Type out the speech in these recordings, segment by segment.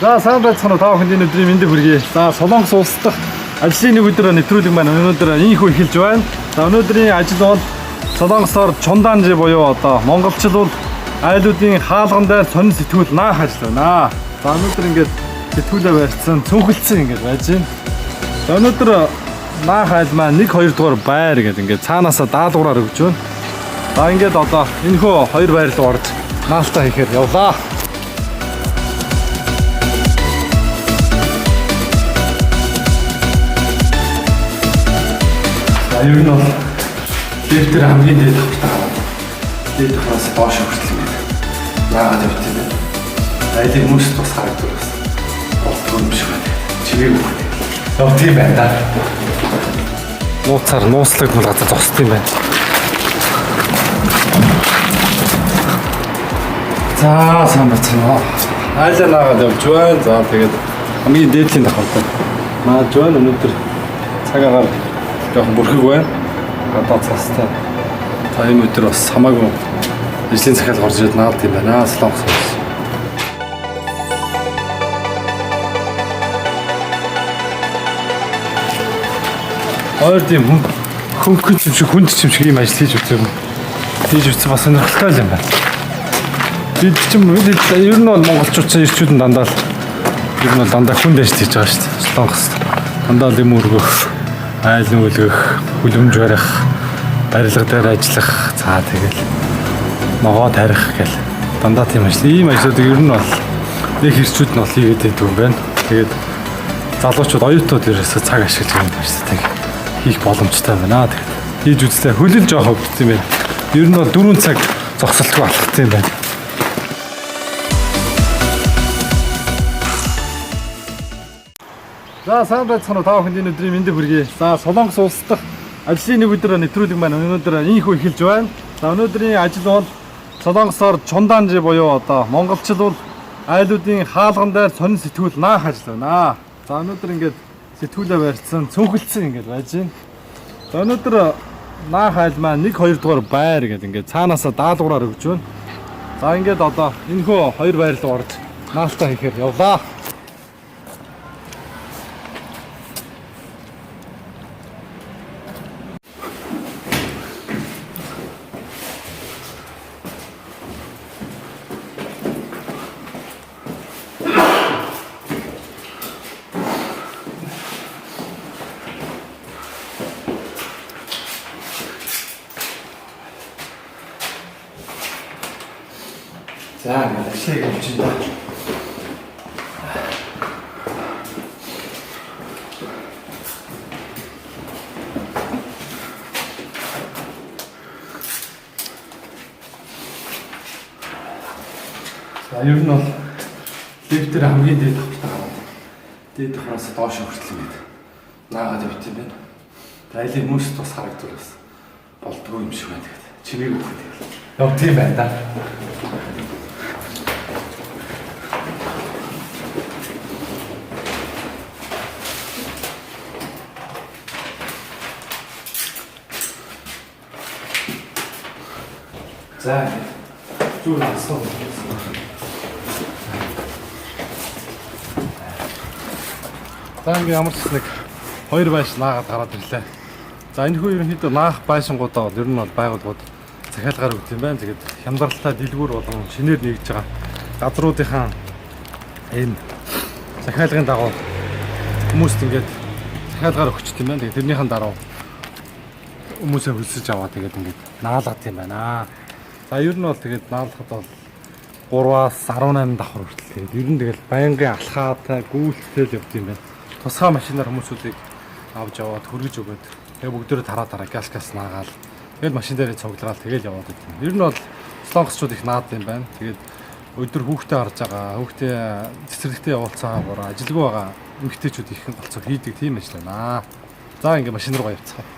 За сайн байцгаана та бүхэнд энэ өдрийн мэндийг хүргэе. За Солонгос улс дахь ажлын нэг өдөр нэвтрүүлэг маань өнөөдөр ийхүү эхэлж байна. За өнөөдрийн ажил бол Солонгосоор чунданжи буюу одоо монголчлууд айлуудын хаалган дээр сонин сэтгүүл наах ажил байна. За өнөөдөр ингээд сэтгүүлээ барьсан, цүнхэлсэн ингээд байж байна. За өнөөдөр наах айл маань 1-2 дугаар байр гэдэг ингээд цаанаасаа даалгавраар өгч байна. За ингээд одоо энэхүү 2 байр руу орж наалтаа хийхээр явлаа. Ер нь бол лифтээр хамгийн дээд хавтаа аваад дээд хаваас доош хүртэл юм байна. Яагаад гэвэл тийм айлын хүмүүс тус харагддаг бас болтгоо юм шиг байна. Чимээг үгүй. Яг тийм байна да. Нууцаар нууцлаг бол газар зогсд юм байна. За сайн бацгаа. Айлаа наагаад явж байна. За тэгээд хамгийн дээдлийн давхартай. Мааж байна өнөөдөр цагаагаар жоохон бүрхэг байна. Одоо цаастай. Та энэ өдөр бас хамаагүй ажлын захиалга орж ирээд наалд юм байна. Солонгос улс. Хоёр тийм хөнгөн юм шиг хүнд юм шиг ийм ажил хийж үзсэн юм. Хийж үзсэн бас сонирхолтой юм байна. Бид ер нь бол монголчууд ч ирчүүд нь дандаа хүнд ажил хийж байгаа шүү дээ. Солонгос дандаа юм өргөх, айл нүүлгэх, хүлэмж барих, барилга дээр ажиллах, цаа тэгэл ногоо тарих гэл дандаа тийм ажил. Ийм ажлуудыг ер нь бол нэг хэрчүүд нь бол хийгээд байдаг юм байна. Тэгээд залуучууд оюутнууд ерөөсөө цаг ашиглаж байгаа ажлыг хийх боломжтой байна. Тэгээд хийж үзлээ. Хөлөл жоох өвдсөн юм байна. Ер нь бол 4 цаг зогсолтгүй алхах юм байна. За сайн байцгаана та бүхэнд энэ өдрийн мэндийг хүргэе. За Солонгос улс дахь ажлын нэг өдөр нэвтрүүлэг маань өнөөдөр ийхүү эхэлж байна. За өнөөдрийн ажил бол Солонгосоор чунданжи буюу одоо монголчлууд айлуудын хаалган дээр сонин сэтгүүл наах ажил байна. За өнөөдөр ингээд сэтгүүлээ барьсан, цүнхэлсэн ингээд байж байна. За өнөөдөр наах айл маань 1-2 дугаар байр гэдэг ингээд цаанаасаа даалгавраар өгч байна. За ингээд одоо энэхүү 2 байр руу орж наалтаа хийхээр явлаа. За ингээд ашиг явж байна. За ер нь бол лифтээр хамгийн дээд хавтаа аваад дээд хаваас доош хүртэл юм байна. Наагаад явт юм байна. Айлын хүмүүс тус харагддаг бас болтгоо юм шиг байна. Тэгээд чимээг үгүй тэгэл. Яг тийм байна да. За зүгээр асуу. За ингээд ямар ч нэг 2 байш наагаад гараад ирлээ. За энэ хүү ерөнхийдөө наах байшингуудаа бол ер нь бол байгууллагууд захиалгаар өгд юм байна. Тэгээд хямдралтай дэлгүүр болон шинээр нэгж байгаа газруудынхаа энэ захиалгын дагуу хүмүүст ингээд захиалгаар өгчт юм байна. Тэгээд тэрнийхэн дараа хүмүүсээ хөлсөж аваа тэгээд ингээд наалгад юм байна. За ер нь бол тэгээд наалахад бол 3-аас 18 давхар хүртэл тэгээд ер нь тэгэл байнгын алхаатай гүйлтэл явд юм байна. Тусгай машинаар хүмүүсүүдийг авч яваад хөргөж өгөөд тэгээд бүгдөө тараа газ наагаал тэгээд машин дээрээ цуглаал тэгээд яваад байт юм. Ер нь бол солонгосчууд их наад юм байна. Тэгээд өдөр хүүхдээ харж байгаа, хүүхдээ цэцэрлэгтээ явуулцгаа буруу ажилгүй байгаа эмэгтэйчүүд их болцоо хийдэг тийм ажил байна. За ингээд машин руугаа явцгаая.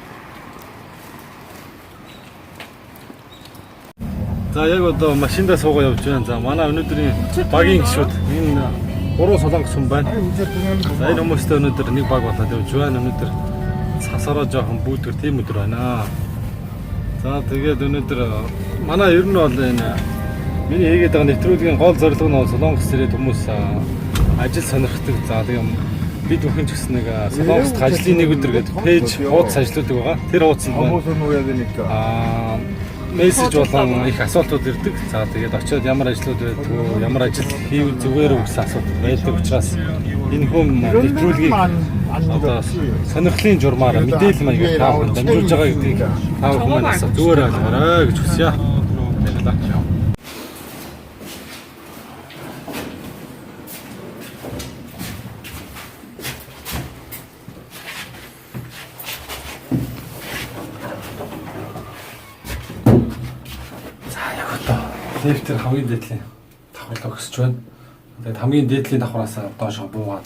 За яг одоо машиндаа суугаа явж байна. За манай өнөөдрийн багийн гишүүд энэ 3 солонгос хүн байна. За энэ хүмүүстэй өнөөдөр нэг баг болоод явж байна. Өнөөдөр цасараа жоохон бүүдгэр тийм өдөр байна. За тэгээд өнөөдөр манай ер нь бол энэ миний хийгээд байгаа нэвтрүүлгийн гол зорилго нь солонгос ирээд хүмүүс ажил сонирхдаг. За тийм бид бүхэн ч гэсэн нэг Солонгост ажлын нэг өдөр гэдэг пэйж хуудас ажилладаг байгаа. Тэр хуудсанд мессеж болон их асуултууд ирдэг. За тэгээд очиод ямар ажлууд байдгүй, ямар ажил хийвэл зүгээр үү гэсэн асуулт байдаг учраас энэ хүм нэвтрүүлгийг одоо сонирхлын журмаар мэдээлэл маягаар та бүхэнд дамжуулж байгаа гэдгийг та бүхэн манаас зүгээр ойлгоорой гэж хүсье. Баярлалаа. Лифтер хамгийн дээдлийн давхарлаа өсөж байна. Тэгээд хамгийн дээдлийн давхраас доошоо буугаад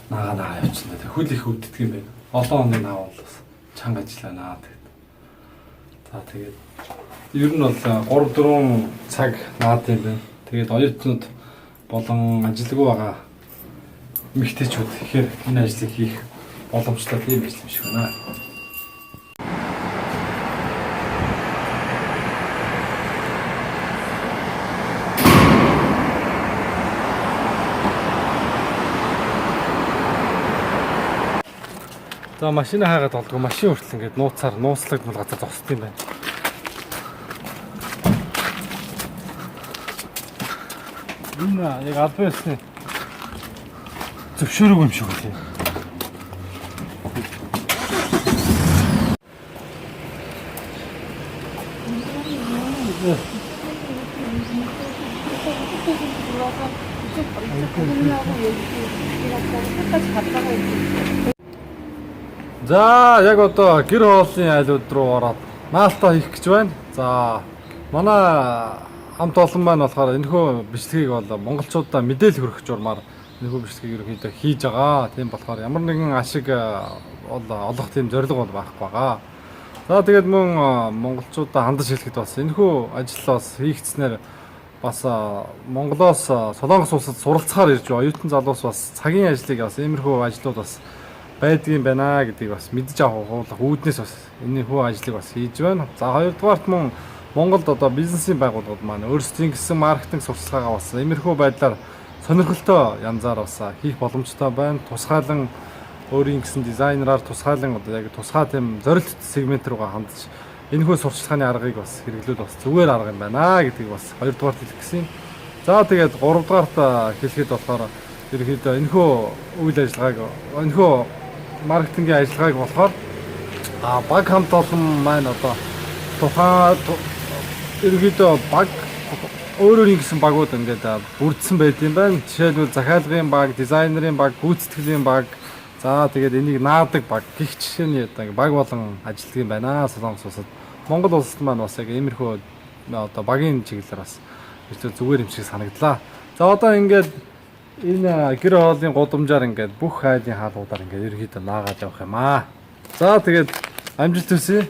наагаа явчихсан. Тэгээд хөл их өвддөг юм байна. Олон хоногийн наавал бас чанга ажиллана. За тэгээд ер нь бол 3-4 цаг наад юм байна. Тэгээд оюутнууд болон ажилгүй байгаа эмэгтэйчүүд ихээр энэ ажлыг хийх боломжтой тийм ажил юм шиг байна. За машина хаагаад болдгоо машин хүртэл ингээд нууцаар нууцлагдмал газар зогсд юм байна. Энэ яг албан ёсны зөвшөөрөг юм шиг үлээ. За яг одоо гэр хооллын айлууд руу ороод наалтаа хийх гэж байна. За манай хамт олон маань болохоор энэхүү бичлэгийг бол монголчуудаа мэдээлэл хүргэх журмаар энэхүү бичлэгийг ерөнхийдөө хийж байгаа. Тийм болохоор ямар нэгэн ашиг олох тийм зорилго бол байхгүй байгаа. За тэгээд мөн монголчуудаа хандаж хэлэхэд бас энэхүү ажил бас хийгдснээр бас Монголоос Солонгос улсад суралцахаар ирж байгаа оюутан залуус бас цагийн ажлыг бас иймэрхүү ажлууд бас байдгийн байна гэдгийг бас мэдж авах үүднээс бас энэ хүү ажлыг бас хийж байна. За хоёрдугаарт мөн Монголд одоо бизнесийн байгууллагууд маань өөрсдийн гэсэн маркетинг сурталчилгаагаа бас иймэрхүү байдлаар сонирхолтой янзаар бас хийх боломжтой байна. Тусгаалan өөрийн гэсэн дизайнераар тусгаалan одоо яг тусгай тийм зорилт сегмент руугаа хандж энэхүү сурталчилгааны аргыг бас хэрэглүүл бас зүгээр арга юм байна гэдгийг бас хоёрдугаарт хэлэх гэсэн. За тэгээд гуравдугаарт хэлэхэд болохоор ерөнхийдөө энэхүү үйл ажиллагааг энэхүү маркетингийн ажиллагааг болохоор баг хамт олон маань одоо тухайн ерөнхийдөө баг өөрөөрийн гэсэн багууд ингээд бүрдсэн байт юм байна. Жишээлбэл захиалгын баг, дизайнерын баг, гүйцэтгэлийн баг, за тэгээд энийг наадаг баг гэх жишээний одоо баг болон ажилладаг юм байна. Солонгос улсад. Монгол улсад маань бас яг иймэрхүү одоо багийн чиглэлээр бас зүгээр юм шиг санагдлаа. За одоо ингээд энэ гэр хооллын гудамжаар ингээд бүх хайлын хаалгуудаар ингээд ерөнхийдөө наагаад явах юм аа. За тэгээд амжилт хүсье.